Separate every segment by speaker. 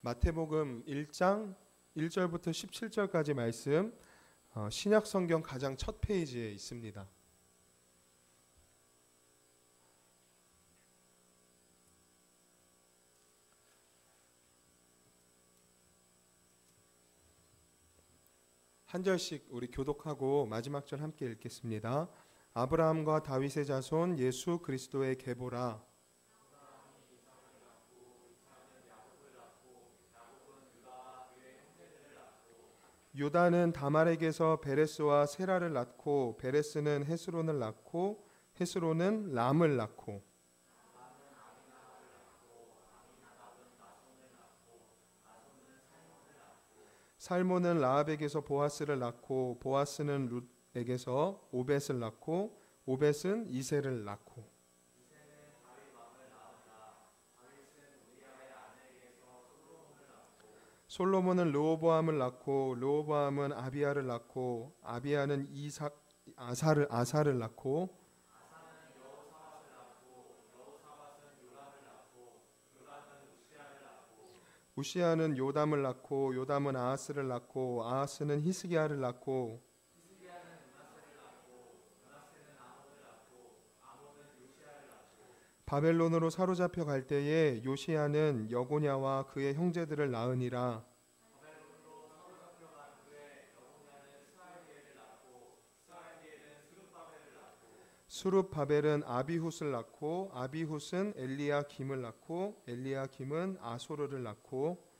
Speaker 1: 마태복음 1장 1절부터 17절까지 말씀, 신약 성경 가장 첫 페이지에 있습니다. 한 절씩 우리 교독하고 마지막 절 함께 읽겠습니다. 아브라함과 다윗의 자손 예수 그리스도의 계보라. 유다는 다말에게서 베레스와 세라를 낳고 베레스는 헤스론을 낳고 헤스론은 람을 낳고 살몬은 라합에게서 보아스를 낳고 보아스는 룻에게서 오벳을 낳고 오벳은 이새를 낳고 솔로몬은 르호보암을 낳고 르호보암은 아비야를 낳고 아비야는 아사를 낳고 우시야는 요담을 낳고 요담은 아하스를 낳고 아하스는 히스기야를 낳고 바벨론으로 사로잡혀 갈 때에 요시야는 여고냐와 그의 형제들을 낳으니라. 수룹바벨은 아비훗을 낳고 아비훗은 엘리야김을 낳고 엘리야김은 아소르를 낳고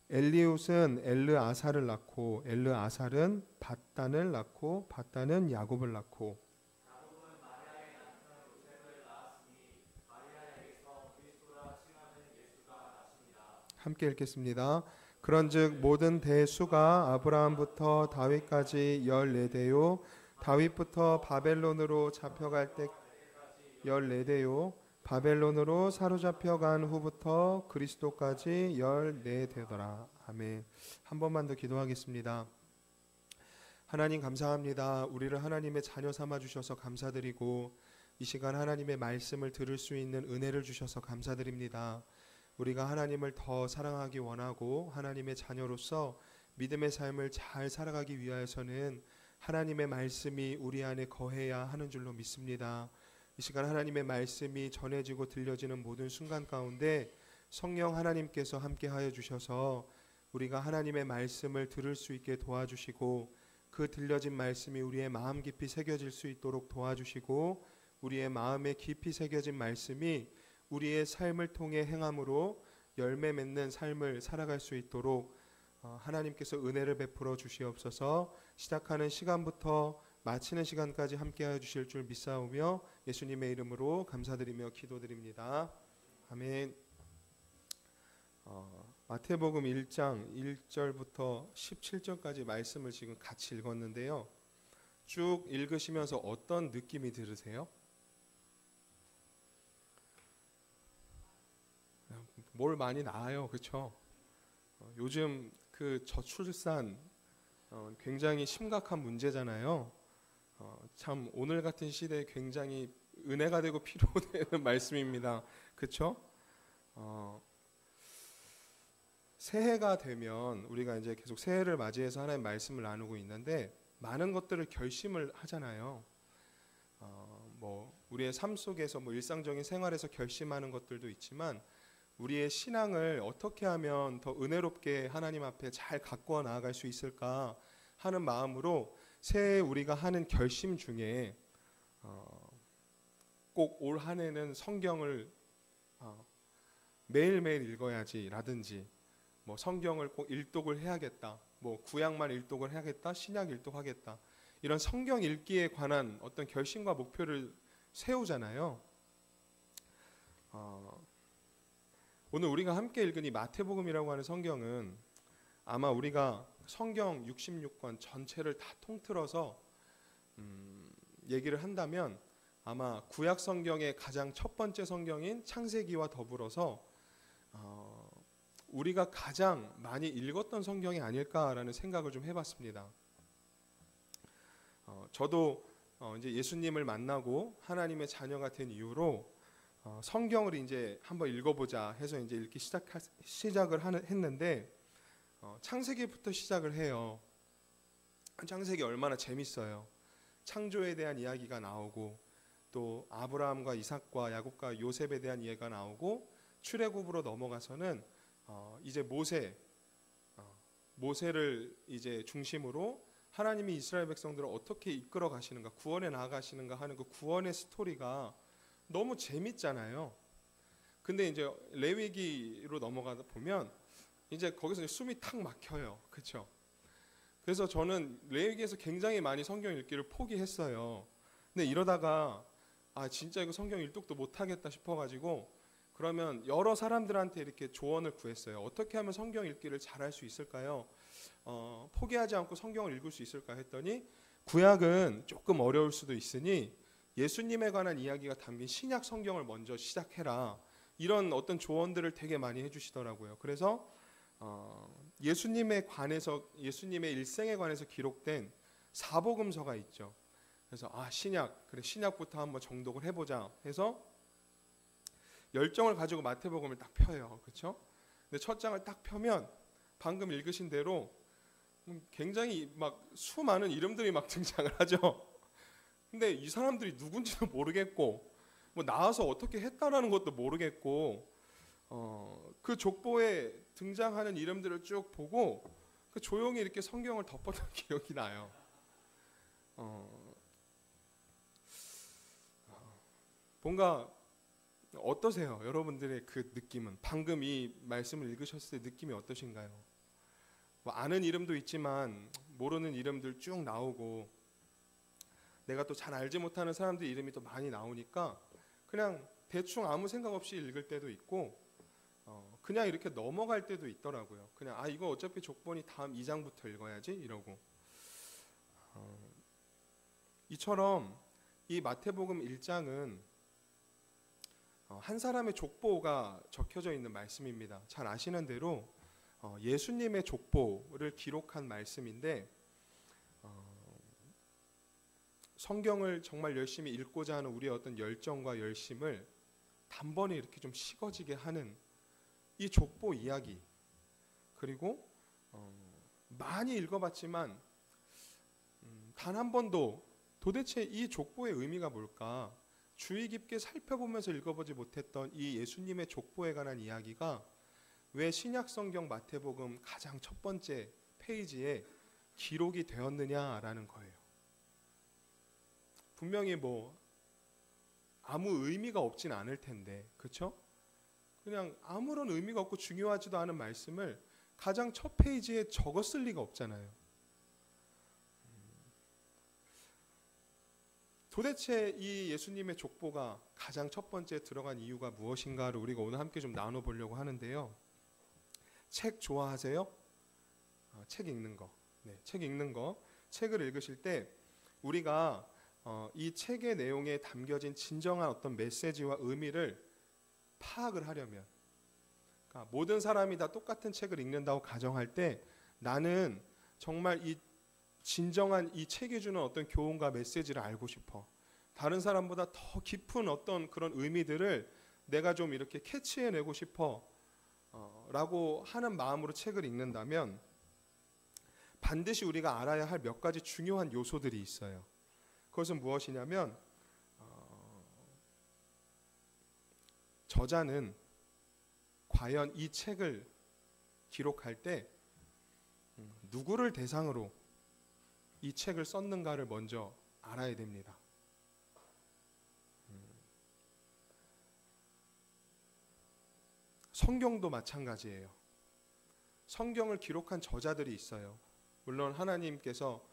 Speaker 1: 엘리훗은 엘르아살을 낳고 엘르아살은 밧단을 낳고 밧단은 야곱을 낳고 함께 읽겠습니다. 그런즉 모든 대수가 아브라함부터 다윗까지 14대요 다윗부터 바벨론으로 잡혀갈 때 14대요 바벨론으로 사로잡혀간 후부터 그리스도까지 14대더라. 아멘. 한 번만 더 기도하겠습니다. 하나님 감사합니다. 우리를 하나님의 자녀 삼아 주셔서 감사드리고 이 시간 하나님의 말씀을 들을 수 있는 은혜를 주셔서 감사드립니다. 우리가 하나님을 더 사랑하기 원하고 하나님의 자녀로서 믿음의 삶을 잘 살아가기 위하여서는 하나님의 말씀이 우리 안에 거해야 하는 줄로 믿습니다. 이 시간 하나님의 말씀이 전해지고 들려지는 모든 순간 가운데 성령 하나님께서 함께하여 주셔서 우리가 하나님의 말씀을 들을 수 있게 도와주시고 그 들려진 말씀이 우리의 마음 깊이 새겨질 수 있도록 도와주시고 우리의 마음에 깊이 새겨진 말씀이 우리의 삶을 통해 행함으로 열매 맺는 삶을 살아갈 수 있도록 하나님께서 은혜를 베풀어 주시옵소서. 시작하는 시간부터 마치는 시간까지 함께하여 주실 줄 믿사오며 예수님의 이름으로 감사드리며 기도드립니다. 아멘. 마태복음 1장 1절부터 17절까지 말씀을 지금 같이 읽었는데요. 쭉 읽으시면서 어떤 느낌이 들으세요? 뭘 많이 낳아요, 그렇죠? 요즘 그 저출산 굉장히 심각한 문제잖아요. 참 오늘 같은 시대에 굉장히 은혜가 되고 필요되는 말씀입니다, 그렇죠? 새해가 되면 우리가 이제 계속 새해를 맞이해서 하나님 말씀을 나누고 있는데 많은 것들을 결심을 하잖아요. 뭐 우리의 삶 속에서 뭐 일상적인 생활에서 결심하는 것들도 있지만 우리의 신앙을 어떻게 하면 더 은혜롭게 하나님 앞에 잘 가꾸어 나아갈 수 있을까 하는 마음으로 새해 우리가 하는 결심 중에 꼭 올 한 해는 성경을 매일매일 읽어야지 라든지 뭐 성경을 꼭 일독을 해야겠다, 뭐 구약만 일독을 해야겠다, 신약 일독하겠다, 이런 성경 읽기에 관한 어떤 결심과 목표를 세우잖아요. 오늘 우리가 함께 읽은 이 마태복음이라고 하는 성경은 아마 우리가 성경 66권 전체를 다 통틀어서 얘기를 한다면 아마 구약 성경의 가장 첫 번째 성경인 창세기와 더불어서 우리가 가장 많이 읽었던 성경이 아닐까라는 생각을 좀 해봤습니다. 저도 이제 예수님을 만나고 하나님의 자녀가 된 이후로 성경을 이제 한번 읽어보자 해서 이제 읽기 시작을 했는데 창세기부터 시작을 해요. 창세기 얼마나 재밌어요. 창조에 대한 이야기가 나오고 또 아브라함과 이삭과 야곱과 요셉에 대한 이야기가 나오고 출애굽으로 넘어가서는 이제 모세를 이제 중심으로 하나님이 이스라엘 백성들을 어떻게 이끌어 가시는가, 구원에 나아가시는가 하는 그 구원의 스토리가 너무 재밌잖아요. 근데 이제 레위기로 넘어가다 보면 이제 거기서 숨이 탁 막혀요. 그렇죠? 그래서 저는 레위기에서 굉장히 많이 성경 읽기를 포기했어요. 근데 이러다가 진짜 이거 성경 일독도 못하겠다 싶어가지고 그러면 여러 사람들한테 이렇게 조언을 구했어요. 어떻게 하면 성경 읽기를 잘할 수 있을까요? 포기하지 않고 성경을 읽을 수 있을까 했더니 구약은 조금 어려울 수도 있으니 예수님에 관한 이야기가 담긴 신약 성경을 먼저 시작해라. 이런 어떤 조언들을 되게 많이 해주시더라고요. 그래서 예수님의 예수님의 일생에 관해서 기록된 사복음서가 있죠. 그래서 신약부터 한번 정독을 해보자 해서 열정을 가지고 마태복음을 딱 펴요. 그렇죠? 근데 첫 장을 딱 펴면 방금 읽으신 대로 굉장히 막 수많은 이름들이 막 등장을 하죠. 근데 이 사람들이 누군지도 모르겠고 뭐 나와서 어떻게 했다라는 것도 모르겠고 그 족보에 등장하는 이름들을 쭉 보고 조용히 이렇게 성경을 덮었던 기억이 나요. 뭔가 어떠세요? 여러분들의 그 느낌은 방금 이 말씀을 읽으셨을 때 느낌이 어떠신가요? 뭐 아는 이름도 있지만 모르는 이름들 쭉 나오고 내가 또 잘 알지 못하는 사람들 이름이 또 많이 나오니까 그냥 대충 아무 생각 없이 읽을 때도 있고 그냥 이렇게 넘어갈 때도 있더라고요. 그냥 이거 어차피 족보니 다음 2장부터 읽어야지 이러고 이처럼 이 마태복음 1장은 한 사람의 족보가 적혀져 있는 말씀입니다. 잘 아시는 대로 예수님의 족보를 기록한 말씀인데 성경을 정말 열심히 읽고자 하는 우리의 어떤 열정과 열심을 단번에 이렇게 좀 식어지게 하는 이 족보 이야기, 그리고 많이 읽어봤지만 단 한 번도 도대체 이 족보의 의미가 뭘까 주의 깊게 살펴보면서 읽어보지 못했던 이 예수님의 족보에 관한 이야기가 왜 신약성경 마태복음 가장 첫 번째 페이지에 기록이 되었느냐라는 거예요. 분명히 뭐 아무 의미가 없진 않을 텐데, 그렇죠? 그냥 아무런 의미가 없고 중요하지도 않은 말씀을 가장 첫 페이지에 적었을 리가 없잖아요. 도대체 이 예수님의 족보가 가장 첫 번째 들어간 이유가 무엇인가를 우리가 오늘 함께 좀 나눠보려고 하는데요. 책 좋아하세요? 책 읽는 거. 네, 책 읽는 거. 책을 읽으실 때 우리가 이 책의 내용에 담겨진 진정한 어떤 메시지와 의미를 파악을 하려면, 그러니까 모든 사람이 다 똑같은 책을 읽는다고 가정할 때 나는 정말 이 진정한 이 책이 주는 어떤 교훈과 메시지를 알고 싶어. 다른 사람보다 더 깊은 어떤 그런 의미들을 내가 좀 이렇게 캐치해내고 싶어 라고 하는 마음으로 책을 읽는다면 반드시 우리가 알아야 할 몇 가지 중요한 요소들이 있어요. 그것은 무엇이냐면 저자는 과연 이 책을 기록할 때 누구를 대상으로 이 책을 썼는가를 먼저 알아야 됩니다. 성경도 마찬가지예요. 성경을 기록한 저자들이 있어요. 물론 하나님께서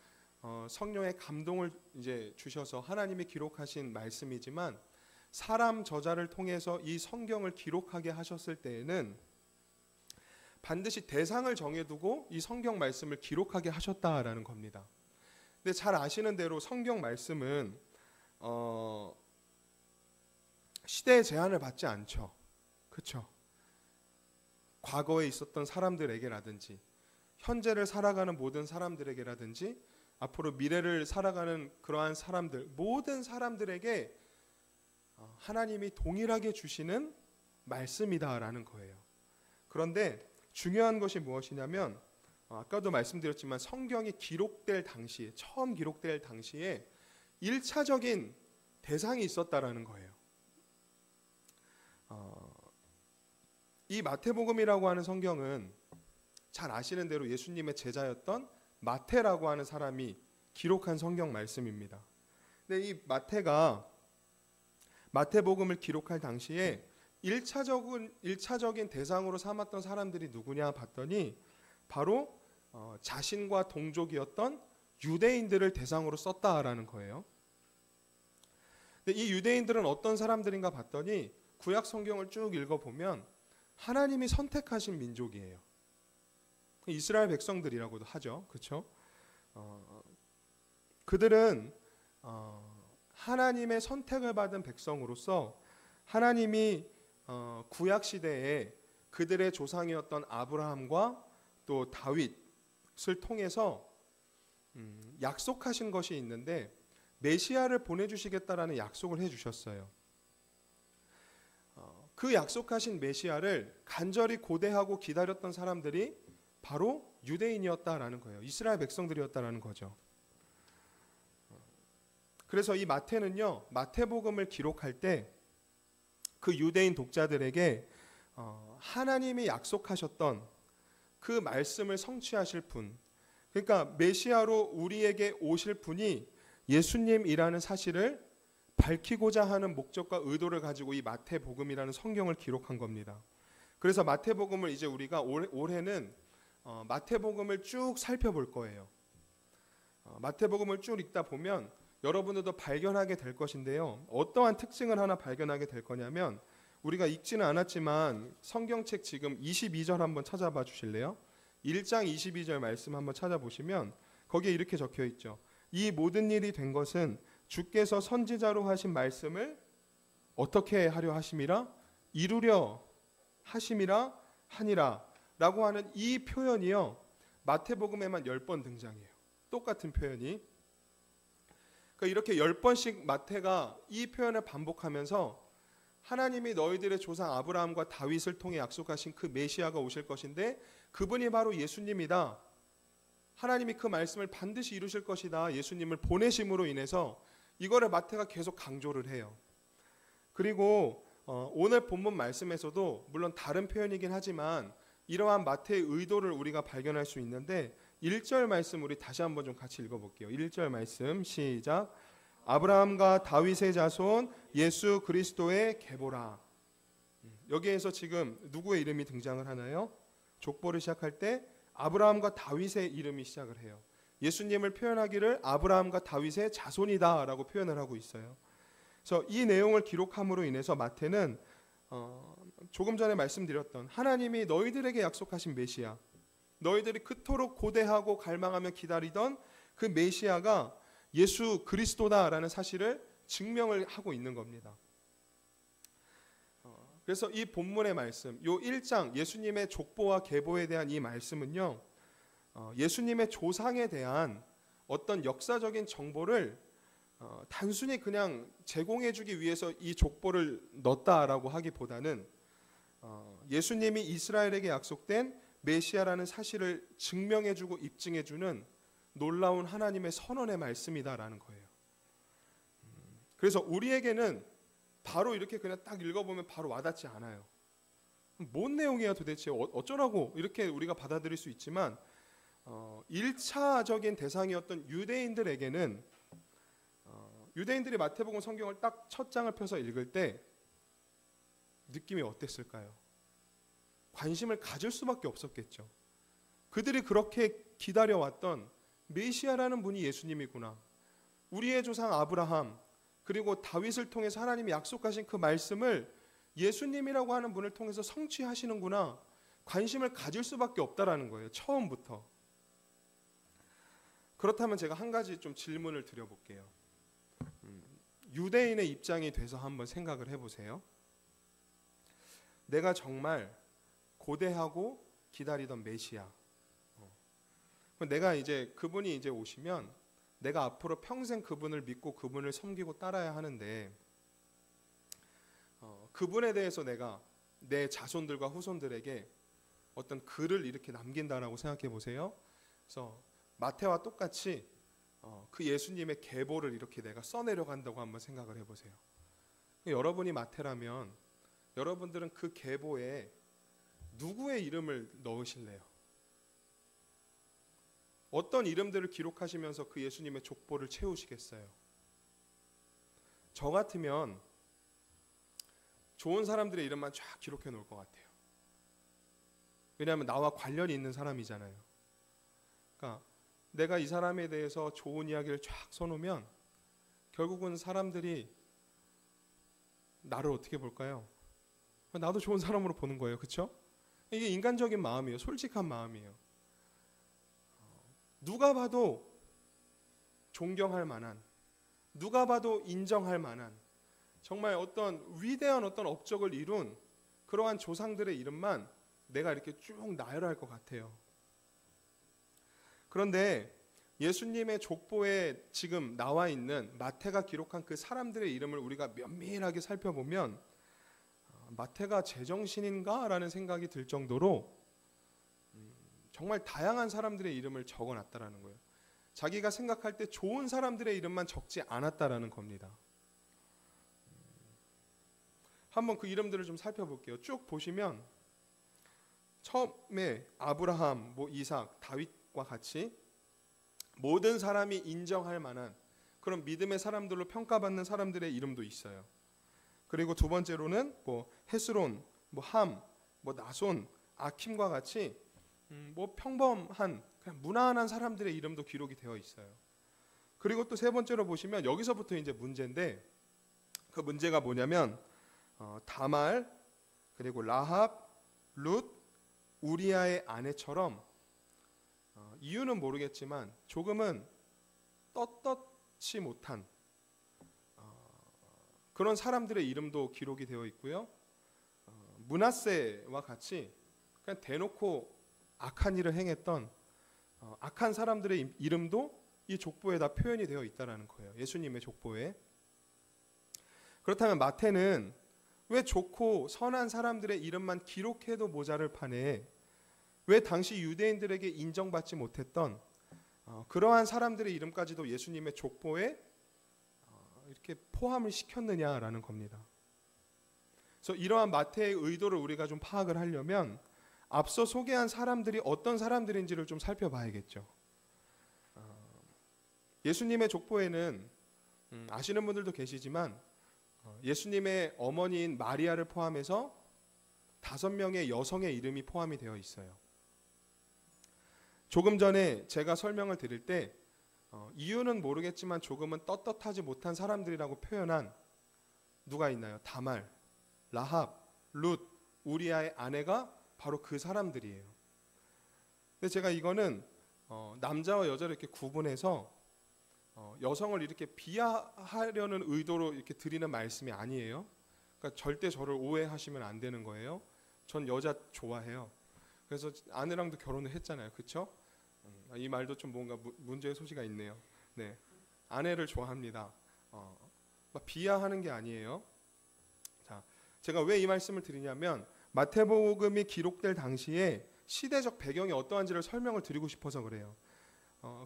Speaker 1: 성령의 감동을 이제 주셔서 하나님이 기록하신 말씀이지만 사람 저자를 통해서 이 성경을 기록하게 하셨을 때에는 반드시 대상을 정해두고 이 성경 말씀을 기록하게 하셨다라는 겁니다. 근데 잘 아시는 대로 성경 말씀은 시대의 제한을 받지 않죠. 그렇죠? 과거에 있었던 사람들에게라든지 현재를 살아가는 모든 사람들에게라든지 앞으로 미래를 살아가는 그러한 사람들, 모든 사람들에게 하나님이 동일하게 주시는 말씀이다라는 거예요. 그런데 중요한 것이 무엇이냐면 아까도 말씀드렸지만 성경이 기록될 당시에, 처음 기록될 당시에 1차적인 대상이 있었다라는 거예요. 이 마태복음이라고 하는 성경은 잘 아시는 대로 예수님의 제자였던 마태라고 하는 사람이 기록한 성경 말씀입니다. 근데 이 마태가 마태복음을 기록할 당시에 1차적인 대상으로 삼았던 사람들이 누구냐 봤더니 바로 자신과 동족이었던 유대인들을 대상으로 썼다라는 거예요. 근데 이 유대인들은 어떤 사람들인가 봤더니 구약 성경을 쭉 읽어보면 하나님이 선택하신 민족이에요. 이스라엘 백성들이라고도 하죠. 그렇죠? 그들은 하나님의 선택을 받은 백성으로서 하나님이 구약 시대에 그들의 조상이었던 아브라함과 또 다윗을 통해서 약속하신 것이 있는데 메시아를 보내주시겠다라는 약속을 해주셨어요. 그 약속하신 메시아를 간절히 고대하고 기다렸던 사람들이 바로 유대인이었다라는 거예요. 이스라엘 백성들이었다라는 거죠. 그래서 이 마태는요, 마태복음을 기록할 때 그 유대인 독자들에게 하나님이 약속하셨던 그 말씀을 성취하실 분, 그러니까 메시아로 우리에게 오실 분이 예수님이라는 사실을 밝히고자 하는 목적과 의도를 가지고 이 마태복음이라는 성경을 기록한 겁니다. 그래서 마태복음을 이제 우리가 올해는 마태복음을 쭉 살펴볼 거예요. 마태복음을 쭉 읽다 보면 여러분들도 발견하게 될 것인데요. 어떠한 특징을 하나 발견하게 될 거냐면 우리가 읽지는 않았지만 성경책 지금 22절 한번 찾아봐 주실래요? 1장 22절 말씀 한번 찾아보시면 거기에 이렇게 적혀 있죠. 이 모든 일이 된 것은 주께서 선지자로 하신 말씀을 어떻게 하려 하심이라? 이루려 하심이라 하니라 라고 하는 이 표현이요, 마태복음에만 10번 등장해요. 똑같은 표현이. 그러니까 이렇게 10번씩 마태가 이 표현을 반복하면서 하나님이 너희들의 조상 아브라함과 다윗을 통해 약속하신 그 메시아가 오실 것인데 그분이 바로 예수님이다. 하나님이 그 말씀을 반드시 이루실 것이다. 예수님을 보내심으로 인해서 이거를 마태가 계속 강조를 해요. 그리고 오늘 본문 말씀에서도 물론 다른 표현이긴 하지만 이러한 마태의 의도를 우리가 발견할 수 있는데 1절 말씀 우리 다시 한번 좀 같이 읽어볼게요. 1절 말씀 시작. 아브라함과 다윗의 자손 예수 그리스도의 계보라. 여기에서 지금 누구의 이름이 등장을 하나요? 족보를 시작할 때 아브라함과 다윗의 이름이 시작을 해요. 예수님을 표현하기를 아브라함과 다윗의 자손이다 라고 표현을 하고 있어요. 그래서 이 내용을 기록함으로 인해서 마태는 조금 전에 말씀드렸던 하나님이 너희들에게 약속하신 메시아, 너희들이 그토록 고대하고 갈망하며 기다리던 그 메시아가 예수 그리스도다라는 사실을 증명을 하고 있는 겁니다. 그래서 이 본문의 말씀, 요 1장 예수님의 족보와 계보에 대한 이 말씀은요, 예수님의 조상에 대한 어떤 역사적인 정보를 단순히 그냥 제공해주기 위해서 이 족보를 넣었다라고 하기보다는 예수님이 이스라엘에게 약속된 메시아라는 사실을 증명해주고 입증해주는 놀라운 하나님의 선언의 말씀이다라는 거예요. 그래서 우리에게는 바로 이렇게 그냥 딱 읽어보면 바로 와닿지 않아요. 뭔 내용이야 도대체, 어쩌라고 이렇게 우리가 받아들일 수 있지만 1차적인 대상이었던 유대인들에게는 유대인들이 마태복음 성경을 딱 첫 장을 펴서 읽을 때 느낌이 어땠을까요? 관심을 가질 수밖에 없었겠죠. 그들이 그렇게 기다려왔던 메시아라는 분이 예수님이구나. 우리의 조상 아브라함 그리고 다윗을 통해서 하나님이 약속하신 그 말씀을 예수님이라고 하는 분을 통해서 성취하시는구나. 관심을 가질 수밖에 없다라는 거예요. 처음부터. 그렇다면 제가 한 가지 좀 질문을 드려볼게요. 유대인의 입장이 돼서 한번 생각을 해보세요. 내가 정말 고대하고 기다리던 메시아, 내가 이제 그분이 이제 오시면 내가 앞으로 평생 그분을 믿고 그분을 섬기고 따라야 하는데 그분에 대해서 내가 내 자손들과 후손들에게 어떤 글을 이렇게 남긴다라고 생각해 보세요. 그래서 마태와 똑같이 그 예수님의 계보를 이렇게 내가 써내려간다고 한번 생각을 해보세요. 여러분이 마태라면 여러분들은 그 계보에 누구의 이름을 넣으실래요? 어떤 이름들을 기록하시면서 그 예수님의 족보를 채우시겠어요? 저 같으면 좋은 사람들의 이름만 쫙 기록해 놓을 것 같아요. 왜냐하면 나와 관련이 있는 사람이잖아요. 그러니까 내가 이 사람에 대해서 좋은 이야기를 쫙 써놓으면 결국은 사람들이 나를 어떻게 볼까요? 나도 좋은 사람으로 보는 거예요. 그렇죠? 이게 인간적인 마음이에요. 솔직한 마음이에요. 누가 봐도 존경할 만한, 누가 봐도 인정할 만한 정말 어떤 위대한 어떤 업적을 이룬 그러한 조상들의 이름만 내가 이렇게 쭉 나열할 것 같아요. 그런데 예수님의 족보에 지금 나와 있는 마태가 기록한 그 사람들의 이름을 우리가 면밀하게 살펴보면 마태가 제정신인가? 라는 생각이 들 정도로 정말 다양한 사람들의 이름을 적어놨다라는 거예요. 자기가 생각할 때 좋은 사람들의 이름만 적지 않았다라는 겁니다. 한번 그 이름들을 좀 살펴볼게요. 쭉 보시면 처음에 아브라함, 이삭, 다윗과 같이 모든 사람이 인정할 만한 그런 믿음의 사람들로 평가받는 사람들의 이름도 있어요. 그리고 두 번째로는 헤스론, 함, 나손, 아킴과 같이 평범한 그냥 무난한 사람들의 이름도 기록이 되어 있어요. 그리고 또 세 번째로 보시면 여기서부터 이제 문제인데 그 문제가 뭐냐면 다말 그리고 라합, 룻, 우리아의 아내처럼 이유는 모르겠지만 조금은 떳떳지 못한 그런 사람들의 이름도 기록이 되어 있고요. 므낫세와 같이 그냥 대놓고 악한 일을 행했던 악한 사람들의 이름도 이 족보에 다 표현이 되어 있다는 거예요. 예수님의 족보에. 그렇다면 마태는 왜 좋고 선한 사람들의 이름만 기록해도 모자를 판에 왜 당시 유대인들에게 인정받지 못했던 그러한 사람들의 이름까지도 예수님의 족보에 이렇게 포함을 시켰느냐라는 겁니다. 그래서 이러한 마태의 의도를 우리가 좀 파악을 하려면 앞서 소개한 사람들이 어떤 사람들인지를 좀 살펴봐야겠죠. 예수님의 족보에는 아시는 분들도 계시지만 예수님의 어머니인 마리아를 포함해서 5명의 여성의 이름이 포함이 되어 있어요. 조금 전에 제가 설명을 드릴 때 이유는 모르겠지만 조금은 떳떳하지 못한 사람들이라고 표현한 누가 있나요? 다말, 라합, 룻, 우리아의 아내가 바로 그 사람들이에요. 근데 제가 이거는 남자와 여자를 이렇게 구분해서 여성을 이렇게 비하하려는 의도로 이렇게 드리는 말씀이 아니에요. 그러니까 절대 저를 오해하시면 안 되는 거예요. 전 여자 좋아해요. 그래서 아내랑도 결혼을 했잖아요. 그렇죠? 이 말도 좀 뭔가 문제의 소지가 있네요. 네, 아내를 좋아합니다. 막 비하하는 게 아니에요. 자, 제가 왜 이 말씀을 드리냐면 마태복음이 기록될 당시에 시대적 배경이 어떠한지를 설명을 드리고 싶어서 그래요.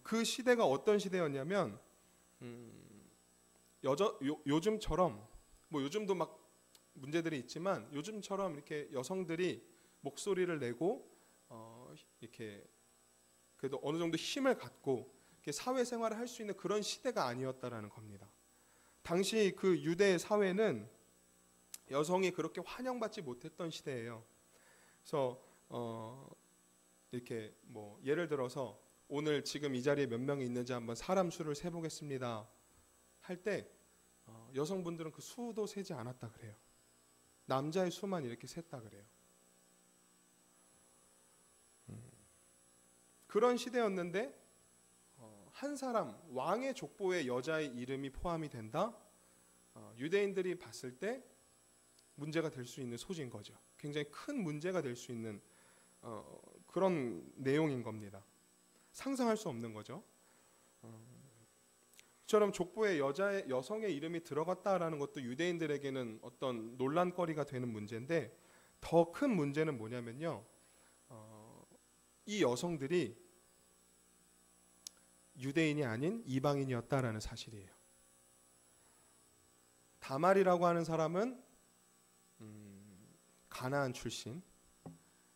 Speaker 1: 그 시대가 어떤 시대였냐면 요즘처럼 요즘도 막 문제들이 있지만 요즘처럼 이렇게 여성들이 목소리를 내고 이렇게 그래도 어느 정도 힘을 갖고 이렇게 사회생활을 할 수 있는 그런 시대가 아니었다라는 겁니다. 당시 그 유대 사회는 여성이 그렇게 환영받지 못했던 시대예요. 그래서 이렇게 예를 들어서 오늘 지금 이 자리에 몇 명이 있는지 한번 사람 수를 세보겠습니다 할 때 여성분들은 그 수도 세지 않았다 그래요. 남자의 수만 이렇게 셌다 그래요. 그런 시대였는데 한 사람 왕의 족보에 여자의 이름이 포함이 된다? 유대인들이 봤을 때 문제가 될 수 있는 소지인 거죠. 굉장히 큰 문제가 될 수 있는 그런 내용인 겁니다. 상상할 수 없는 거죠. 이처럼 족보에 여성의 이름이 들어갔다라는 것도 유대인들에게는 어떤 논란거리가 되는 문제인데, 더 큰 문제는 뭐냐면요, 이 여성들이 유대인이 아닌 이방인이었다라는 사실이에요. 다말이라고 하는 사람은 가나안 출신,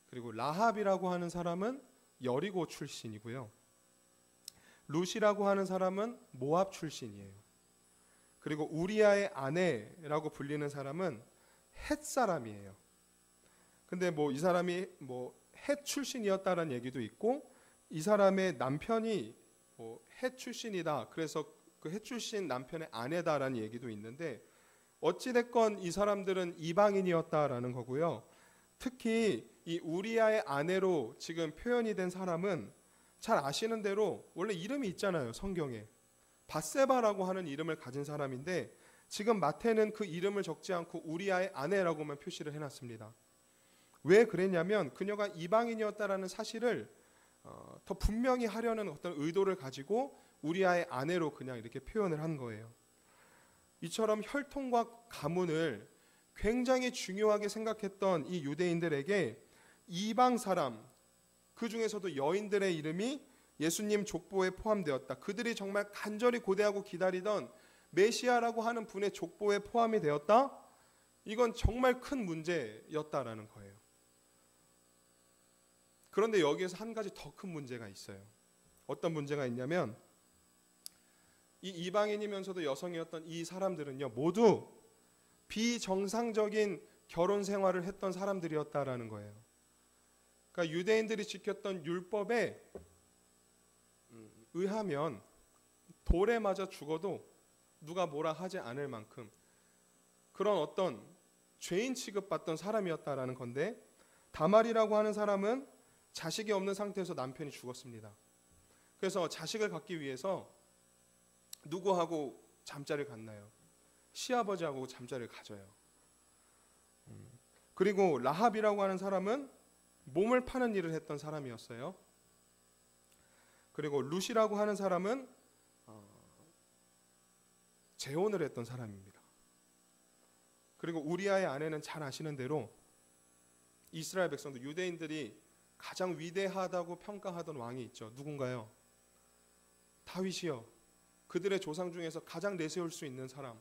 Speaker 1: 그리고 라합이라고 하는 사람은 여리고 출신이고요. 룻이라고 하는 사람은 모압 출신이에요. 그리고 우리아의 아내라고 불리는 사람은 헷 사람이에요. 근데 이 사람이 헷 출신이었다라는 얘기도 있고, 이 사람의 남편이 헷 출신이다, 그래서 그 헷 출신 남편의 아내다라는 얘기도 있는데, 어찌됐건 이 사람들은 이방인이었다라는 거고요. 특히 이 우리아의 아내로 지금 표현이 된 사람은 잘 아시는 대로 원래 이름이 있잖아요, 성경에. 밧세바라고 하는 이름을 가진 사람인데, 지금 마태는 그 이름을 적지 않고 우리아의 아내라고만 표시를 해놨습니다. 왜 그랬냐면 그녀가 이방인이었다라는 사실을 더 분명히 하려는 어떤 의도를 가지고 우리아의 아내로 그냥 이렇게 표현을 한 거예요. 이처럼 혈통과 가문을 굉장히 중요하게 생각했던 이 유대인들에게 이방 사람, 그 중에서도 여인들의 이름이 예수님 족보에 포함되었다. 그들이 정말 간절히 고대하고 기다리던 메시아라고 하는 분의 족보에 포함이 되었다. 이건 정말 큰 문제였다라는 거예요. 그런데 여기에서 한 가지 더 큰 문제가 있어요. 어떤 문제가 있냐면, 이 이방인이면서도 여성이었던 이 사람들은요, 모두 비정상적인 결혼 생활을 했던 사람들이었다라는 거예요. 그러니까 유대인들이 지켰던 율법에 의하면 돌에 맞아 죽어도 누가 뭐라 하지 않을 만큼 그런 어떤 죄인 취급받던 사람이었다라는 건데, 다말이라고 하는 사람은 자식이 없는 상태에서 남편이 죽었습니다. 그래서 자식을 갖기 위해서 누구하고 잠자리를 갔나요? 시아버지하고 잠자리를 가져요. 그리고 라합이라고 하는 사람은 몸을 파는 일을 했던 사람이었어요. 그리고 룻이라고 하는 사람은 재혼을 했던 사람입니다. 그리고 우리아의 아내는 잘 아시는 대로 이스라엘 백성들, 유대인들이 가장 위대하다고 평가하던 왕이 있죠. 누군가요? 다윗이요. 그들의 조상 중에서 가장 내세울 수 있는 사람.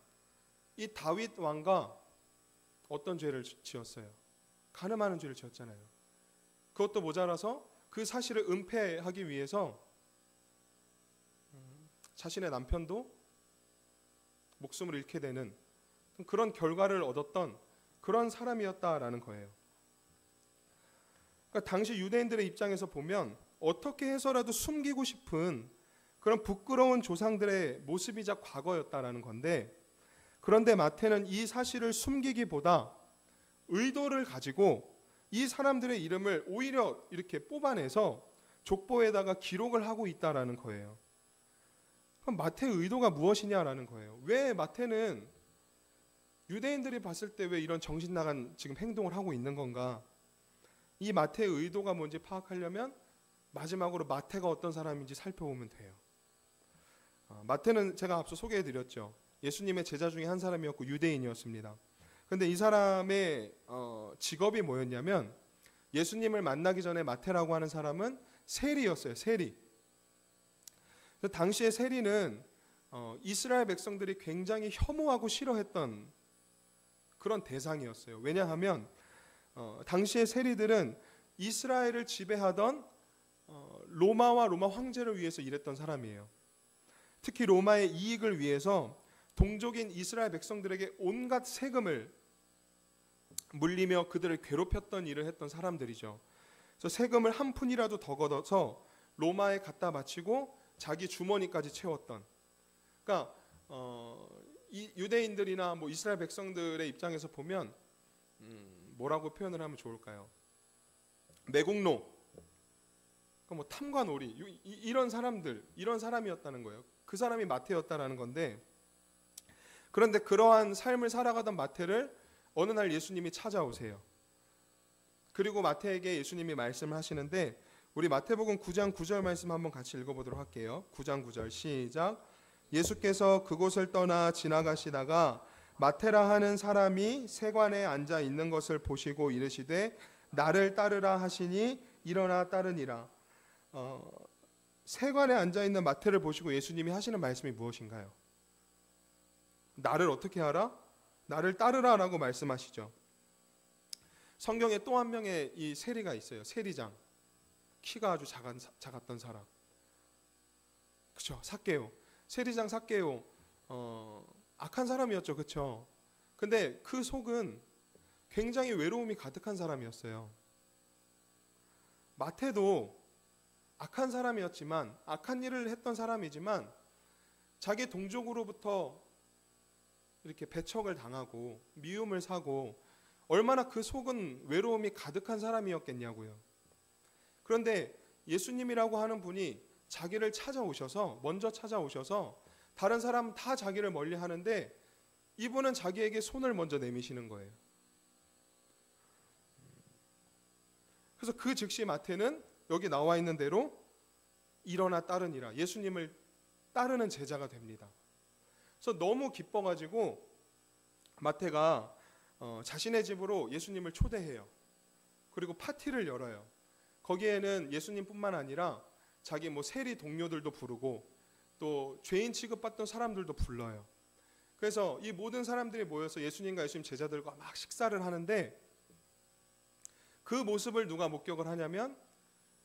Speaker 1: 이 다윗 왕과 어떤 죄를 지었어요? 간음하는 죄를 지었잖아요. 그것도 모자라서 그 사실을 은폐하기 위해서 자신의 남편도 목숨을 잃게 되는 그런 결과를 얻었던 그런 사람이었다라는 거예요. 그러니까 당시 유대인들의 입장에서 보면 어떻게 해서라도 숨기고 싶은 그런 부끄러운 조상들의 모습이자 과거였다라는 건데, 그런데 마태는 이 사실을 숨기기보다 의도를 가지고 이 사람들의 이름을 오히려 이렇게 뽑아내서 족보에다가 기록을 하고 있다라는 거예요. 그럼 마태의 의도가 무엇이냐라는 거예요. 왜 마태는 유대인들이 봤을 때 왜 이런 정신 나간 지금 행동을 하고 있는 건가? 이 마태의 의도가 뭔지 파악하려면 마지막으로 마태가 어떤 사람인지 살펴보면 돼요. 마태는 제가 앞서 소개해드렸죠. 예수님의 제자 중에 한 사람이었고 유대인이었습니다. 그런데 이 사람의 직업이 뭐였냐면, 예수님을 만나기 전에 마태라고 하는 사람은 세리였어요. 세리. 당시의 세리는 이스라엘 백성들이 굉장히 혐오하고 싫어했던 그런 대상이었어요. 왜냐하면 당시의 세리들은 이스라엘을 지배하던 로마와 로마 황제를 위해서 일했던 사람이에요. 특히 로마의 이익을 위해서 동족인 이스라엘 백성들에게 온갖 세금을 물리며 그들을 괴롭혔던 일을 했던 사람들이죠. 그래서 세금을 한 푼이라도 더 걷어서 로마에 갖다 바치고 자기 주머니까지 채웠던. 그러니까 이 유대인들이나 이스라엘 백성들의 입장에서 보면 뭐라고 표현을 하면 좋을까요? 매국노, 탐관오리, 이런 사람들, 이런 사람이었다는 거예요. 그 사람이 마태였다라는 건데, 그런데 그러한 삶을 살아가던 마태를 어느 날 예수님이 찾아오세요. 그리고 마태에게 예수님이 말씀을 하시는데, 우리 마태복음 9장 9절 말씀 한번 같이 읽어보도록 할게요. 9장 9절 시작. 예수께서 그곳을 떠나 지나가시다가 마테라 하는 사람이 세관에 앉아 있는 것을 보시고 이르시되 나를 따르라 하시니 일어나 따르니라. 세관에 앉아 있는 마태를 보시고 예수님이 하시는 말씀이 무엇인가요? 나를 어떻게 하라? 나를 따르라라고 말씀하시죠. 성경에 또 한 명의 이 세리가 있어요. 세리장. 키가 아주 작았던 사람. 그렇죠. 삭개오. 세리장 삭개오. 악한 사람이었죠. 그렇죠. 근데 그 속은 굉장히 외로움이 가득한 사람이었어요. 마태도 악한 사람이었지만, 악한 일을 했던 사람이지만 자기 동족으로부터 이렇게 배척을 당하고 미움을 사고 얼마나 그 속은 외로움이 가득한 사람이었겠냐고요. 그런데 예수님이라고 하는 분이 자기를 찾아오셔서, 먼저 찾아오셔서 다른 사람 다 자기를 멀리 하는데 이분은 자기에게 손을 먼저 내미시는 거예요. 그래서 그 즉시 마태는 여기 나와 있는 대로 일어나 따르니라, 예수님을 따르는 제자가 됩니다. 그래서 너무 기뻐가지고 마태가 자신의 집으로 예수님을 초대해요. 그리고 파티를 열어요. 거기에는 예수님뿐만 아니라 자기 세리 동료들도 부르고 또 죄인 취급받던 사람들도 불러요. 그래서 이 모든 사람들이 모여서 예수님과 예수님 제자들과 막 식사를 하는데 그 모습을 누가 목격을 하냐면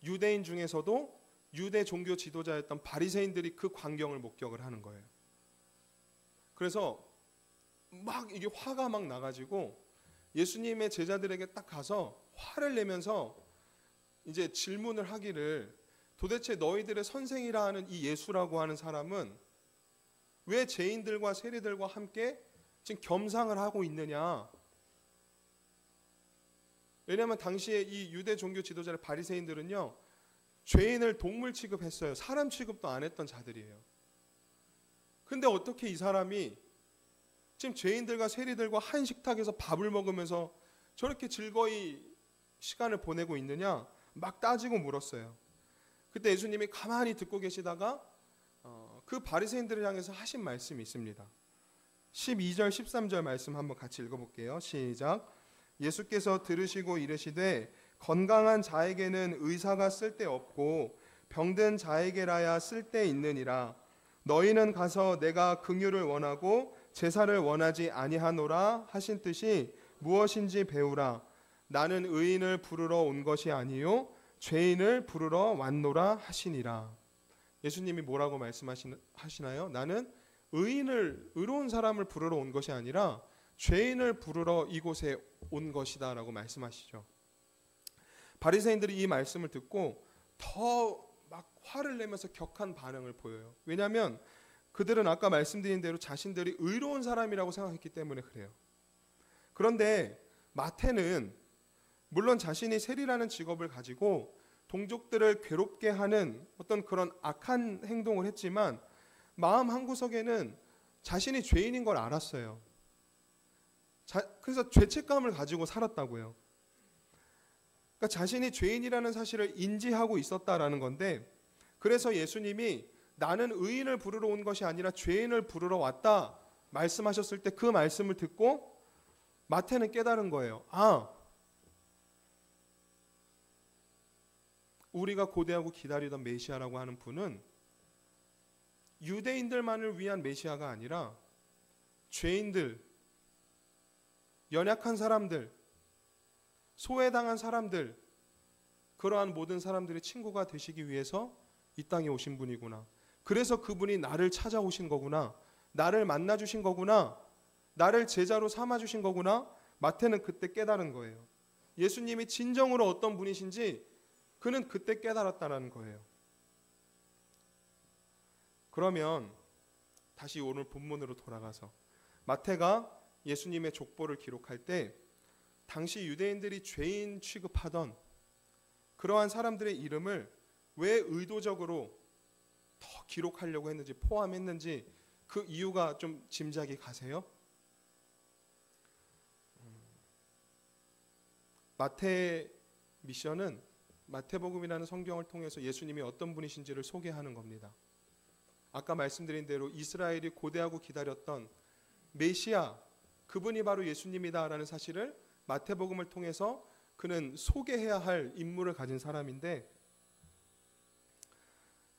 Speaker 1: 유대인 중에서도 유대 종교 지도자였던 바리새인들이 그 광경을 목격을 하는 거예요. 그래서 막 이게 화가 막 나가지고 예수님의 제자들에게 딱 가서 화를 내면서 이제 질문을 하기를, 도대체 너희들의 선생이라 하는 이 예수라고 하는 사람은 왜 죄인들과 세리들과 함께 지금 겸상을 하고 있느냐. 왜냐하면 당시에 이 유대 종교 지도자의 바리새인들은요, 죄인을 동물 취급했어요. 사람 취급도 안 했던 자들이에요. 근데 어떻게 이 사람이 지금 죄인들과 세리들과 한 식탁에서 밥을 먹으면서 저렇게 즐거이 시간을 보내고 있느냐 막 따지고 물었어요. 그때 예수님이 가만히 듣고 계시다가 그 바리새인들을 향해서 하신 말씀이 있습니다. 12절 13절 말씀 한번 같이 읽어볼게요. 시작. 예수께서 들으시고 이르시되 건강한 자에게는 의사가 쓸데없고 병든 자에게라야 쓸데있느니라. 너희는 가서 내가 긍휼을 원하고 제사를 원하지 아니하노라 하신 뜻이 무엇인지 배우라. 나는 의인을 부르러 온 것이 아니요 죄인을 부르러 왔노라 하시니라. 예수님이 뭐라고 말씀하시나요? 나는 의로운 사람을 부르러 온 것이 아니라 죄인을 부르러 이곳에 온 것이다 라고 말씀하시죠. 바리새인들이 이 말씀을 듣고 더 막 화를 내면서 격한 반응을 보여요. 왜냐하면 그들은 아까 말씀드린 대로 자신들이 의로운 사람이라고 생각했기 때문에 그래요. 그런데 마태는 물론 자신이 세리라는 직업을 가지고 동족들을 괴롭게 하는 어떤 그런 악한 행동을 했지만 마음 한구석에는 자신이 죄인인 걸 알았어요. 그래서 죄책감을 가지고 살았다고요. 그러니까 자신이 죄인이라는 사실을 인지하고 있었다라는 건데, 그래서 예수님이 나는 의인을 부르러 온 것이 아니라 죄인을 부르러 왔다 말씀하셨을 때 그 말씀을 듣고 마태는 깨달은 거예요. 우리가 고대하고 기다리던 메시아라고 하는 분은 유대인들만을 위한 메시아가 아니라 죄인들, 연약한 사람들, 소외당한 사람들, 그러한 모든 사람들의 친구가 되시기 위해서 이 땅에 오신 분이구나. 그래서 그분이 나를 찾아오신 거구나. 나를 만나주신 거구나. 나를 제자로 삼아주신 거구나. 마태는 그때 깨달은 거예요. 예수님이 진정으로 어떤 분이신지 그는 그때 깨달았다는 거예요. 그러면 다시 오늘 본문으로 돌아가서 마태가 예수님의 족보를 기록할 때 당시 유대인들이 죄인 취급하던 그러한 사람들의 이름을 왜 의도적으로 더 기록하려고 했는지, 포함했는지 그 이유가 좀 짐작이 가세요? 마태의 미션은 마태복음이라는 성경을 통해서 예수님이 어떤 분이신지를 소개하는 겁니다. 아까 말씀드린 대로 이스라엘이 고대하고 기다렸던 메시아, 그분이 바로 예수님이다라는 사실을 마태복음을 통해서 그는 소개해야 할 임무를 가진 사람인데,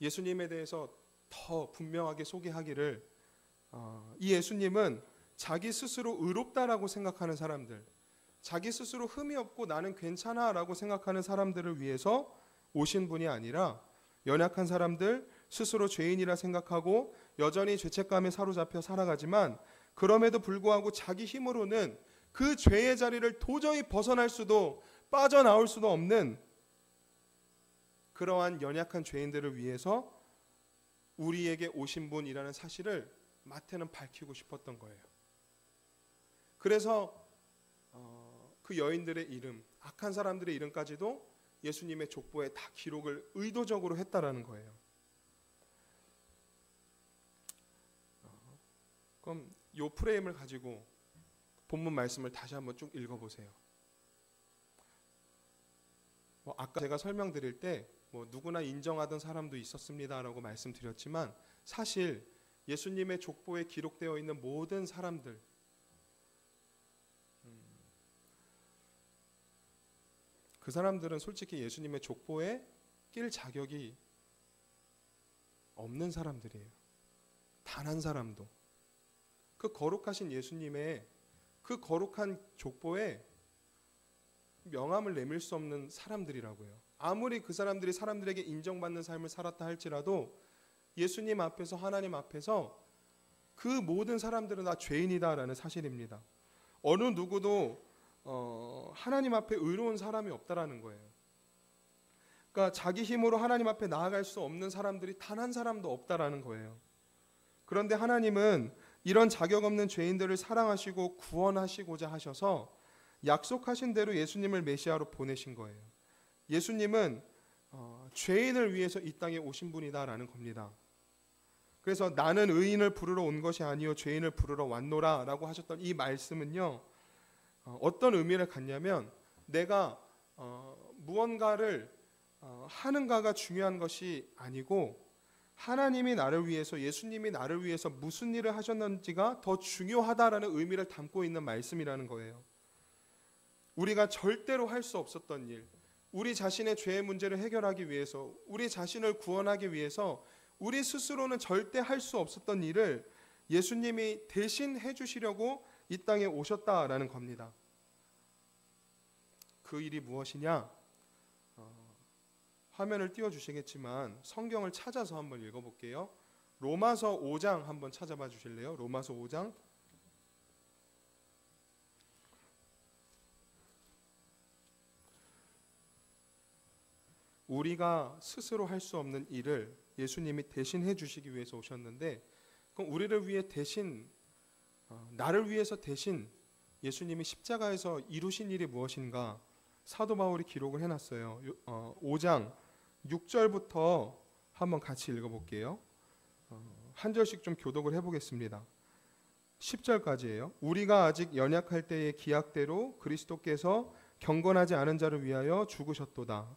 Speaker 1: 예수님에 대해서 더 분명하게 소개하기를, 이 예수님은 자기 스스로 의롭다라고 생각하는 사람들, 자기 스스로 흠이 없고 나는 괜찮아라고 생각하는 사람들을 위해서 오신 분이 아니라, 연약한 사람들, 스스로 죄인이라 생각하고 여전히 죄책감에 사로잡혀 살아가지만 그럼에도 불구하고 자기 힘으로는 그 죄의 자리를 도저히 벗어날 수도 빠져나올 수도 없는 그러한 연약한 죄인들을 위해서 우리에게 오신 분이라는 사실을 마태는 밝히고 싶었던 거예요. 그래서 그 여인들의 이름, 악한 사람들의 이름까지도 예수님의 족보에 다 기록을 의도적으로 했다라는 거예요. 그럼 이 프레임을 가지고 본문 말씀을 다시 한번 쭉 읽어보세요. 아까 제가 설명드릴 때 누구나 인정하던 사람도 있었습니다라고 말씀드렸지만, 사실 예수님의 족보에 기록되어 있는 모든 사람들, 그 사람들은 솔직히 예수님의 족보에 낄 자격이 없는 사람들이에요. 단 한 사람도. 그 거룩하신 예수님의 그 거룩한 족보에 명함을 내밀 수 없는 사람들이라고요. 아무리 그 사람들이 사람들에게 인정받는 삶을 살았다 할지라도 예수님 앞에서, 하나님 앞에서 그 모든 사람들은 다 죄인이다라는 사실입니다. 어느 누구도 하나님 앞에 의로운 사람이 없다라는 거예요. 그러니까 자기 힘으로 하나님 앞에 나아갈 수 없는 사람들이 단 한 사람도 없다라는 거예요. 그런데 하나님은 이런 자격 없는 죄인들을 사랑하시고 구원하시고자 하셔서 약속하신 대로 예수님을 메시아로 보내신 거예요. 예수님은 죄인을 위해서 이 땅에 오신 분이다라는 겁니다. 그래서 나는 의인을 부르러 온 것이 아니요 죄인을 부르러 왔노라 라고 하셨던 이 말씀은요, 어떤 의미를 갖냐면, 내가 무언가를 하는가가 중요한 것이 아니고 하나님이 나를 위해서, 예수님이 나를 위해서 무슨 일을 하셨는지가 더 중요하다라는 의미를 담고 있는 말씀이라는 거예요. 우리가 절대로 할 수 없었던 일, 우리 자신의 죄의 문제를 해결하기 위해서, 우리 자신을 구원하기 위해서 우리 스스로는 절대 할 수 없었던 일을 예수님이 대신 해주시려고 이 땅에 오셨다라는 겁니다. 그 일이 무엇이냐? 화면을 띄워주시겠지만 성경을 찾아서 한번 읽어볼게요. 로마서 5장 한번 찾아봐 주실래요? 로마서 5장. 우리가 스스로 할 수 없는 일을 예수님이 대신 해주시기 위해서 오셨는데, 그럼 우리를 위해 대신, 나를 위해서 대신 예수님이 십자가에서 이루신 일이 무엇인가? 사도 바울이 기록을 해놨어요. 5장 6절부터 한번 같이 읽어볼게요. 한 절씩 좀 교독을 해보겠습니다. 10절까지예요. 우리가 아직 연약할 때의 기약대로 그리스도께서 경건하지 않은 자를 위하여 죽으셨도다.